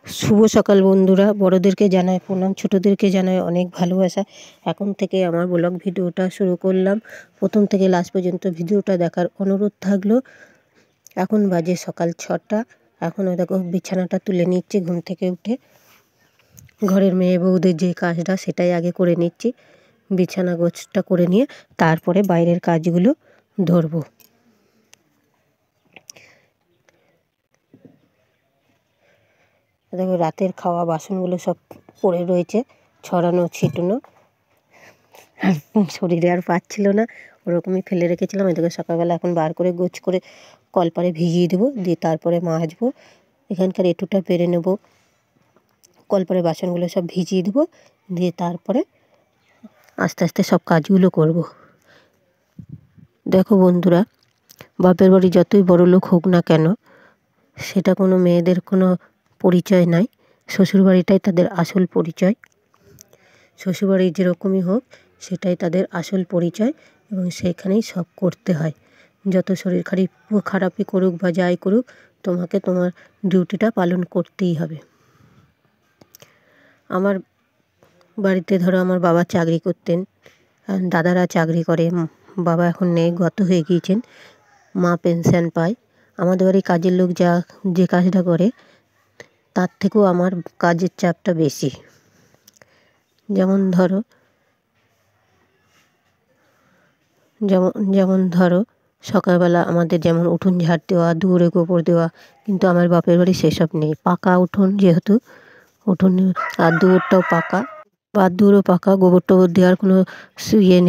শুভ সকাল বন্ধুরা, বড়দেরকে জানাই প্রণাম, ছোটদেরকে জানাই অনেক ভালোবাসা। এখন থেকে আমার ব্লগ ভিডিওটা শুরু করলাম। প্রথম থেকে লাস্ট পর্যন্ত ভিডিওটা দেখার অনুরোধ থাকলো। এখন বাজে সকাল 6টা। এখন ওই দেখো বিছানাটা তুলে নিচ্ছি ঘুম থেকে উঠে। ঘরের মেয়ে বউদের যে কাজটা সেটাই আগে করে নিচ্ছি। বিছানা গোছটা করে নিয়ে তারপরে বাইরের কাজগুলো ধরবো। দেখো রাতের খাওয়া বাসনগুলো সব পড়ে রয়েছে, ছড়ানো ছিটানো, আর শরীরে আর পাচ্ছিল না, ওরকমই ফেলে রেখেছিলাম। এদিকে সকালবেলা এখন বার করে গোছ করে কলপারে ভিজিয়ে দেবো, দিয়ে তারপরে মাজবো। এখানকার এঁটুটা পেরে নেব, কলপারে বাসনগুলো সব ভিজিয়ে দেবো, দিয়ে তারপরে আস্তে আস্তে সব কাজগুলো করব। দেখো বন্ধুরা, বাপের বাড়ি যতই বড় লোক হোক না কেন, সেটা কোনো মেয়েদের কোনো পরিচয় নাই। শ্বশুরবাড়িটাই তাদের আসল পরিচয়। শ্বশুরবাড়ি যেরকমই হোক সেটাই তাদের আসল পরিচয়, এবং সেখানেই সব করতে হয়। যত শরীর খারাপই করুক বা যাই করুক, তোমাকে তোমার ডিউটিটা পালন করতেই হবে। আমার বাড়িতে ধরো আমার বাবা চাকরি করতেন, দাদারা চাকরি করে, বাবা এখন নেই, গত হয়ে গিয়েছেন। মা পেনশন পায়। আমাদের বাড়ির কাজের লোক যে কাজটা করে তার থেকেও আমার কাজের চাপটা বেশি। যেমন ধরো সকালবেলা আমাদের যেমন উঠোন ঝাড় দেওয়া, দুয়ারে গোবর দেওয়া, কিন্তু আমার বাপের বাড়ি সেসব নেই। পাকা উঠোন, যেহেতু উঠোন আর দুয়ারটাও পাকা, বা দুয়ারও পাকা, গোবর টোবর দেওয়ার কোনো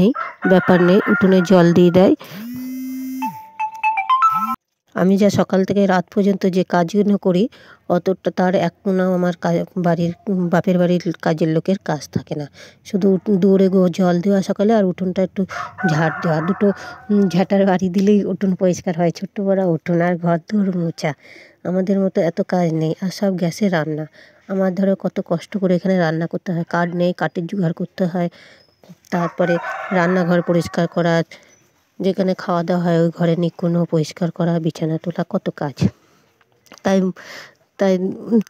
নেই, ব্যাপার নেই। উঠোনে জল দিয়ে দেয়। আমি যা সকাল থেকে রাত পর্যন্ত যে কাজগুলো করি, অতটা তার এক কোনাও আমার বাপের বাড়ির কাজের লোকের কাজ থাকে না। শুধু দুয়ারে জল দেওয়া সকালে, আর উঠোনটা একটু ঝাড় দেওয়া। দুটো ঝাঁটার বাড়ি দিলেই উঠোন পরিষ্কার হয়। ছোট্ট বড় উঠোন আর ঘর দুয়ার মোছা, আমাদের মতো এত কাজ নেই। আর সব গ্যাসে রান্না। আমার ধরো কত কষ্ট করে এখানে রান্না করতে হয়, কাঠ নেই, কাঠের জোগাড় করতে হয়। তারপরে রান্নাঘর পরিষ্কার করা, যেখানে খাওয়া দাওয়া হয় ওই ঘরে নিকুনো পরিষ্কার করা, বিছানা তোলা, কত কাজ। তাই তাই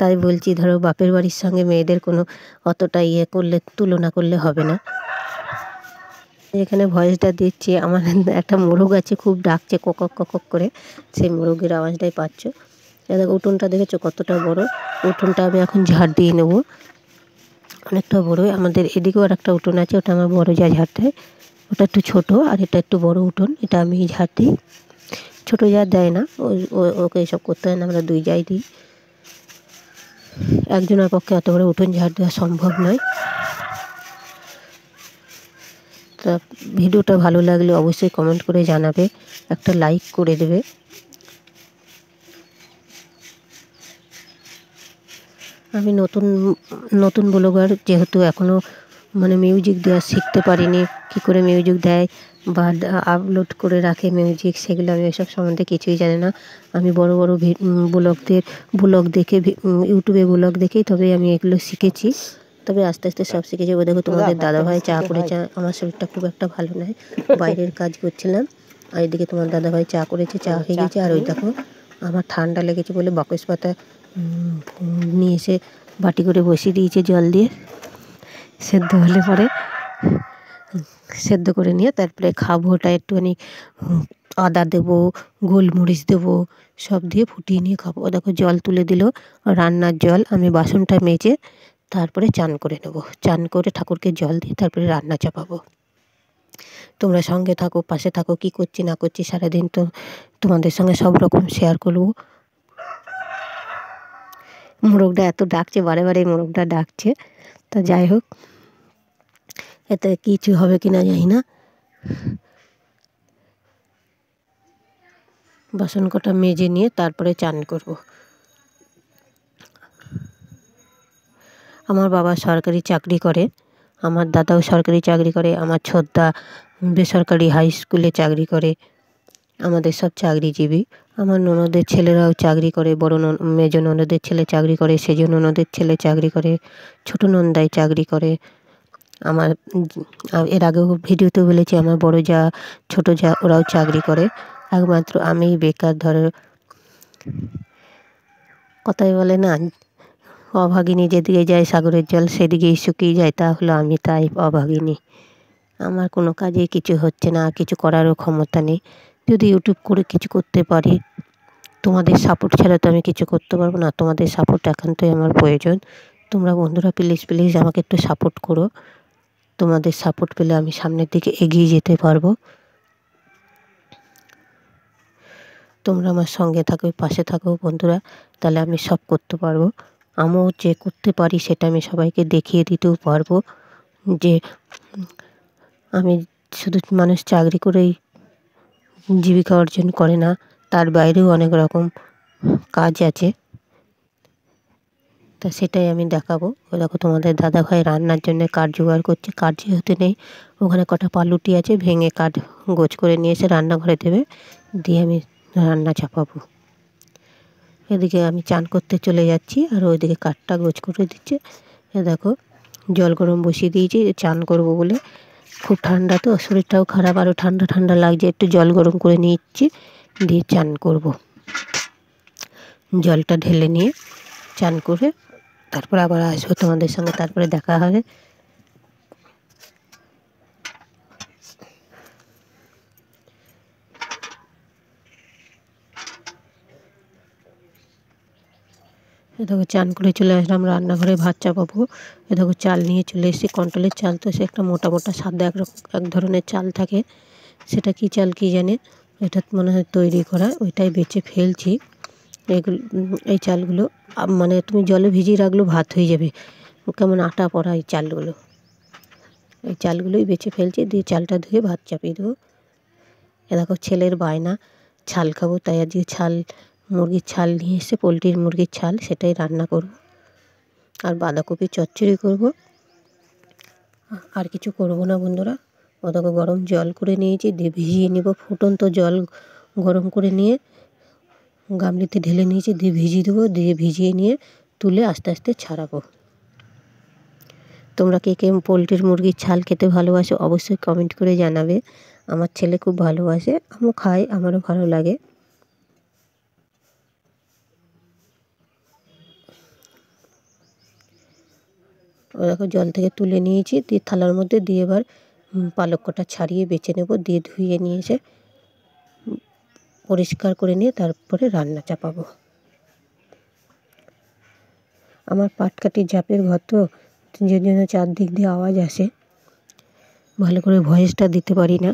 তাই বলছি, ধরো বাপের বাড়ির সঙ্গে মেয়েদের কোনো অতটা তুলনা করলে হবে না। এখানে ভয়েসটা দিচ্ছি, আমার একটা মোরগ আছে, খুব ডাকছে কক কক করে, সেই মোরগের আওয়াজটাই পাচ্ছ। দেখো উঠোনটা দেখেছো কতটা বড়। উঠোনটা আমি এখন ঝাড় দিয়ে নেবো, অনেকটা বড়। আমাদের এদিকেও আর একটা উঠোন আছে, ওটা আমার বড় যা ঝাড় দেয়। ওটা একটু ছোট, আর এটা একটু বড় উঠোন, এটা আমি ঝাড় দিই। ছোটো যা দেয় না, ওকে এসব করতে হয় না, আমরা দুই যাই দিই। একজনের পক্ষে এত বড় উঠোন ঝাড় দেওয়া সম্ভব নয়। তা ভিডিওটা ভালো লাগলে অবশ্যই কমেন্ট করে জানাবে, একটা লাইক করে দেবে। আমি নতুন ব্লগার, যেহেতু এখনও মিউজিক দেওয়া শিখতে পারিনি, কী করে মিউজিক দেয় বা আপলোড করে রাখে মিউজিক, সেগুলো আমি এসব সম্বন্ধে কিছুই জানি না। আমি বড় বড় ব্লগ দেখে, ইউটিউবে ব্লগ দেখেই তবে আমি এগুলো শিখেছি। তবে আস্তে আস্তে সব শিখেছি। দেখো তোমাদের দাদাভাই চা করেছে, আমার শরীরটা খুব একটা ভালো নয়, বাইরের কাজ করছিলাম। আর এদিকে তোমার দাদাভাই চা করেছে, চা হয়ে গেছে। আর ওই দেখো আমার ঠান্ডা লেগেছে বলে বাকস পাতা নিয়ে এসে বাটি করে বসিয়ে দিয়েছে, জল দিয়ে সেদ্ধ হলে পরে সেদ্ধ করে নিয়ে তারপরে খাবো। ওটা একটুখানি আদা দেবো, গোলমরিচ দেবো, সব দিয়ে ফুটিয়ে নিয়ে খাবো। দেখো জল তুলে দিল, রান্নার জল। আমি বাসনটা মেজে তারপরে চান করে নেবো। চান করে ঠাকুরকে জল দিয়ে তারপরে রান্না চাপাবো। তোমরা সঙ্গে থাকো, পাশে থাকো, কী করছি না করছি সারাদিন তো তোমাদের সঙ্গে সব রকম শেয়ার করবো। মোরগটা এত ডাকছে, বারে বারে মোরগটা ডাকছে। তা যাই হোক, এতে কিছু হবে কি না জানি না। বাসন কটা মেজে নিয়ে তারপরে চান করব। আমার বাবা সরকারি চাকরি করে, আমার দাদাও সরকারি চাকরি করে, আমার ছোটদা বেসরকারি হাই স্কুলে চাকরি করে। আমাদের সব চাকরিজীবী। আমার ননদের ছেলেরাও চাকরি করে, বড় মেজ ননদের ছেলে চাকরি করে, সেজ ননদের ছেলে চাকরি করে, ছোটো নন্দাই চাকরি করে। আমার এর আগেও ভিডিওতে বলেছি, আমার বড় যা, ছোটো যা, ওরাও চাকরি করে। একমাত্র আমি বেকার। ধরো কথাই বলে না, অভাগিনী যেদিকে যায় সাগরের জল সেদিকেই শুকিয়ে যায়, তা হলো আমি তাই অভাগিনী। আমার কোনো কাজে কিছু হচ্ছে না, কিছু করারও ক্ষমতা নেই। যদি ইউটিউব করে কিছু করতে পারি, তোমাদের সাপোর্ট ছাড়া তো আমি কিছু করতে পারবো না। তোমাদের সাপোর্ট একান্তই আমার প্রয়োজন। তোমরা বন্ধুরা প্লিজ প্লিজ আমাকে একটু সাপোর্ট করো। তোমাদের সাপোর্ট পেলে আমি সামনের দিকে এগিয়ে যেতে পারবো। তোমরা আমার সঙ্গে থাকো, পাশে থাকো বন্ধুরা, তাহলে আমি সব করতে পারবো। আমিও যে করতে পারি সেটা আমি সবাইকে দেখিয়ে দিতেও পারবো যে আমি শুধু মানুষ চাকরি করেই জীবিকা অর্জন করে না, তার বাইরেও অনেক রকম কাজ আছে। তা সেটাই আমি দেখাবো। ওই দেখো তোমাদের দাদাভাই রান্নার জন্য কাঠ জোগাড় করছে। কাঠ যেহেতু নেই, ওখানে কটা পালুটি আছে, ভেঙে কাঠ গোছ করে নিয়ে এসে রান্নাঘরে দেবে, দিয়ে আমি রান্না চাপাবো। এদিকে আমি চান করতে চলে যাচ্ছি আর ওইদিকে কাঠটা গোছ করে দিচ্ছে। এ দেখো জল গরম বসিয়ে দিয়েছি চান করব বলে। খুব ঠান্ডা তো, শরীরটাও খারাপ, আরও ঠান্ডা ঠান্ডা লাগছে। একটু জল গরম করে নিচ্ছি, দিয়ে চান করব। জলটা ঢেলে নিয়ে চান করে তারপরে আবার আসবো তোমাদের সঙ্গে, তারপরে দেখা হবে। এ দেখো চান করে চলে আসলাম রান্নাঘরে, ভাত চাপাবো। এ দেখো চাল নিয়ে চলে এসেছি, কন্ট্রোলের চাল তো, সে একটা মোটা মোটা সাদা এক ধরনের চাল থাকে, সেটা কি চাল কি জানে, এটা মনে হয় তৈরি করা, ওইটাই বেছে ফেলছি। এগুলো এই চালগুলো মানে তুমি জলে ভিজিয়ে রাখলেও ভাত হয়ে যাবে, কেমন আটা পড়া এই চালগুলো। এই চালগুলোই বেছে ফেলছি, দিয়ে চালটা ধুয়ে ভাত চাপিয়ে দেবো। এ দেখো ছেলের বায়না ছাল খাবো, তাই আজকে মুরগির ছাল নিয়ে এসে, পোলট্রির মুরগির ছাল, সেটাই রান্না করব। আর বাঁধাকপি চচ্চড়ি করব, আর কিছু করব না বন্ধুরা। ও দেখো গরম জল করে নিয়েছি, দিয়ে ভিজিয়ে নেব। ফুটন্ত জল গরম করে নিয়ে গামলিতে ঢেলে নিয়েছি, দিয়ে ভিজিয়ে দেবো, দিয়ে ভিজিয়ে নিয়ে তুলে আস্তে আস্তে ছাড়াবো। তোমরা কে কে পোলট্রির মুরগির ছাল খেতে ভালোবাসো অবশ্যই কমেন্ট করে জানাবে। আমার ছেলে খুব ভালোবাসে, আমিও খাই, আমারও ভালো লাগে। ও দেখো জল থেকে তুলে নিয়েছি, দিয়ে থালার মধ্যে দিয়ে এবার পালক কটা ছাড়িয়ে বেছে নেব, দিয়ে ধুয়ে নিয়ে এসে পরিষ্কার করে নিয়ে তারপরে রান্না চাপাবো। আমার পাটকাঠির ঝাঁপের ঘর তো, যে জন্য চারদিক দিয়ে আওয়াজ আসে, ভালো করে ভয়েসটা দিতে পারি না।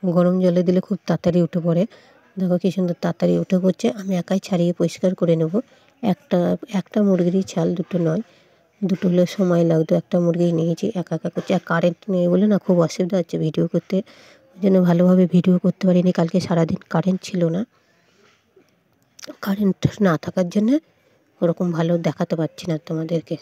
গরম জলে দিলে খুব তাড়াতাড়ি উঠে পড়ে। দেখো কি সুন্দর তাড়াতাড়ি উঠে পড়ছে। আমি একাই ছাড়িয়ে পরিষ্কার করে নেব। একটা মুরগিরই ছাল, দুটো নয়, দুটো হলে সময় লাগতো। একটা মুরগি নিয়েছি, একা একা করছি। আর কারেন্ট নেই বলে না খুব অসুবিধা হচ্ছে ভিডিও করতে, ওই জন্য ভালোভাবে ভিডিও করতে পারিনি। কালকে সারাদিন কারেন্ট ছিল না, কারেন্ট না থাকার জন্যে ওরকম ভালো দেখাতে পারছি না তোমাদেরকে।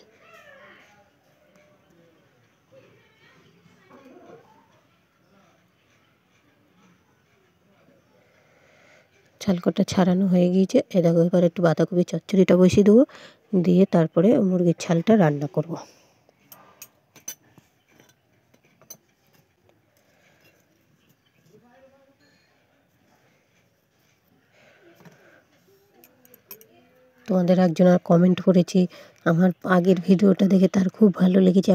ছাল কটা ছাড়ানো হয়ে গিয়েছে। এ দেখো এবার একটু বাঁধাকপি চচ্চড়িটা বসিয়ে দেবো, দিয়ে তারপরে মুরগির ছালটা রান্না করব। তোমাদের একজন আর কমেন্ট করেছি আমার আগের ভিডিওটা দেখে, তার খুব ভালো লেগেছে।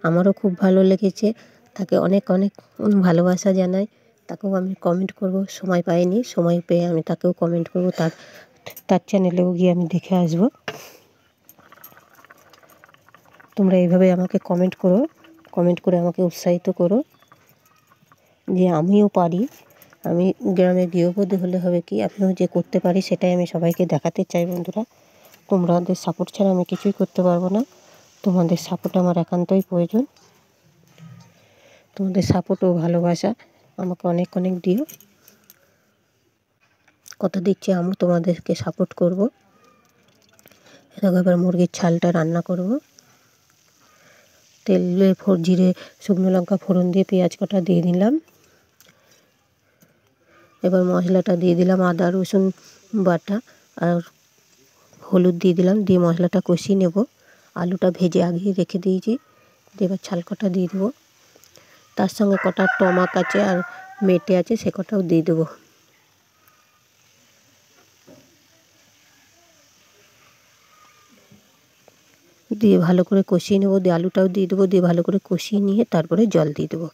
আমারও খুব ভালো লেগেছে। তাকে অনেক অনেক ভালোবাসা জানাই। তাকেও আমি কমেন্ট করব, সময় পাইনি, সময় পেয়ে আমি তাকেও কমেন্ট করব, তার চ্যানেলেও গিয়ে আমি দেখে আসব। তোমরা এইভাবে আমাকে কমেন্ট করো, কমেন্ট করে আমাকে উৎসাহিত করো যে আমিও পারি। আমি গ্রামে গৃহবধূ হলে হবে কি, আমিও যে করতে পারি সেটাই আমি সবাইকে দেখাতে চাই বন্ধুরা। তোমাদের সাপোর্ট ছাড়া আমি কিছুই করতে পারবো না। তোমাদের সাপোর্ট আমার একান্তই প্রয়োজন। তোমাদের সাপোর্ট ও ভালোবাসা আমাকে অনেক অনেক দিও। কথা দিচ্ছি আমিও তোমাদেরকে সাপোর্ট করব। এবার মুরগির ছালটা রান্না করব। তেলে জিরে শুকনো লঙ্কা ফোড়ন দিয়ে পেঁয়াজ কটা দিয়ে দিলাম। এবার মশলাটা দিয়ে দিলাম, আদা রসুন বাটা আর হলুদ দিয়ে দিলাম, দিয়ে মশলাটা কষিয়ে নেব। আলুটা ভেজে আগিয়ে রেখে দিয়েছি, দিয়ে এবার ছাল কটা দিয়ে দেবো, তার সঙ্গে কটা টমাক আছে আর মেটে আছে, সে কটাও দিয়ে দেবো। দিয়ে ভালো করে কষিয়ে নেবো, দিয়ে আলুটাও দিয়ে দেবো, দিয়ে ভালো করে কষিয়ে নিয়ে তারপরে জল দিয়ে দেবো।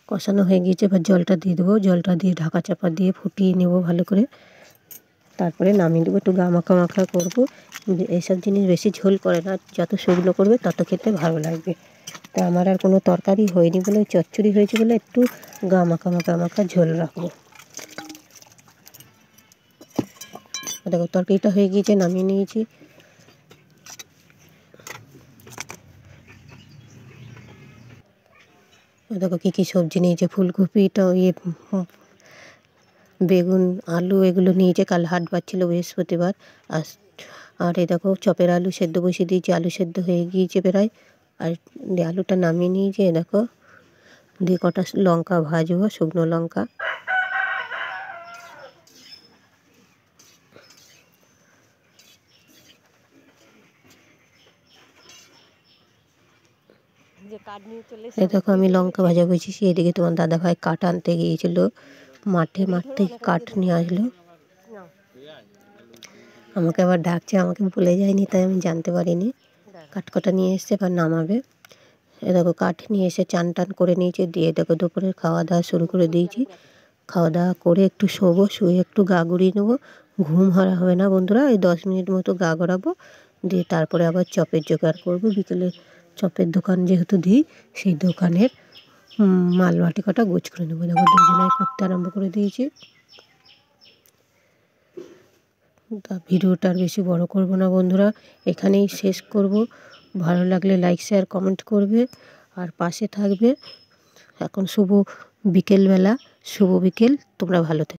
কষানো হয়ে গিয়েছে, এবার জলটা দিয়ে দেবো। জলটা দিয়ে ঢাকা চাপা দিয়ে ফুটিয়ে নেব ভালো করে, তারপরে নামিয়ে দেবো। একটু গা মাখা মাখা করবো। এইসব জিনিস বেশি ঝোল করে না, যত শুকনো করবে তত খেতে ভালো লাগবে। তা আমার আর কোনো তরকারি হয়নি বলে, চচ্চড়ি হয়েছে বলে একটু গা মাখা মাখা মাখা ঝোল রাখবো। দেখো তরকারিটা হয়ে গিয়েছে, নামিয়ে নিয়েছি। দেখো কী কী সবজি নিয়েছে, ফুলকপিটা বেগুন আলু এগুলো নিয়েছে, কাল হাট বার ছিল বৃহস্পতিবার। আর এই দেখো চপের আলু সেদ্ধ বসিয়ে দিয়েছি, আলু সেদ্ধ হয়ে গিয়েছে প্রায়। আর আলুটা নামিয়ে নিয়েছি, দেখো দিয়ে কটা লঙ্কা ভাজবো, শুকনো লঙ্কা। এই দেখো আমি লঙ্কা ভাজা বসেছি, এদিকে তোমার দাদাভাই কাঠ আনতে গিয়েছিল মাঠ থেকে কাঠ নিয়ে আসলো। আমাকে আবার ডাকছে, আমাকে বলে যায়নি তাই আমি জানতে পারিনি। কাঠ কটা নিয়ে এসছে, এবার নামাবে। এ দেখো কাঠ নিয়ে এসে চান টান করে নিয়েছে, দিয়ে দেখো দুপুরের খাওয়া দাওয়া শুরু করে দিয়েছি। খাওয়া দাওয়া করে একটু শোবো, শুয়ে একটু গা গুড়িয়ে নেবো। ঘুম হারা হবে না বন্ধুরা, এই 10 মিনিট মতো গা গড়াবো, দিয়ে তারপরে আবার চপের জোগাড় করবো। বিকেলে চপের দোকান যেহেতু দিই, সেই দোকানের মালবাটি কটা গোছ করে নেবো। দেখো দুজনাই করতে আরম্ভ করে দিয়েছি। তা ভিডিওটা আর বেশি বড় করব না বন্ধুরা, এখানেই শেষ করব। ভালো লাগলে লাইক শেয়ার কমেন্ট করবে আর পাশে থাকবে। এখন শুভ বিকেলবেলা, শুভ বিকেল, তোমরা ভালো থেকো।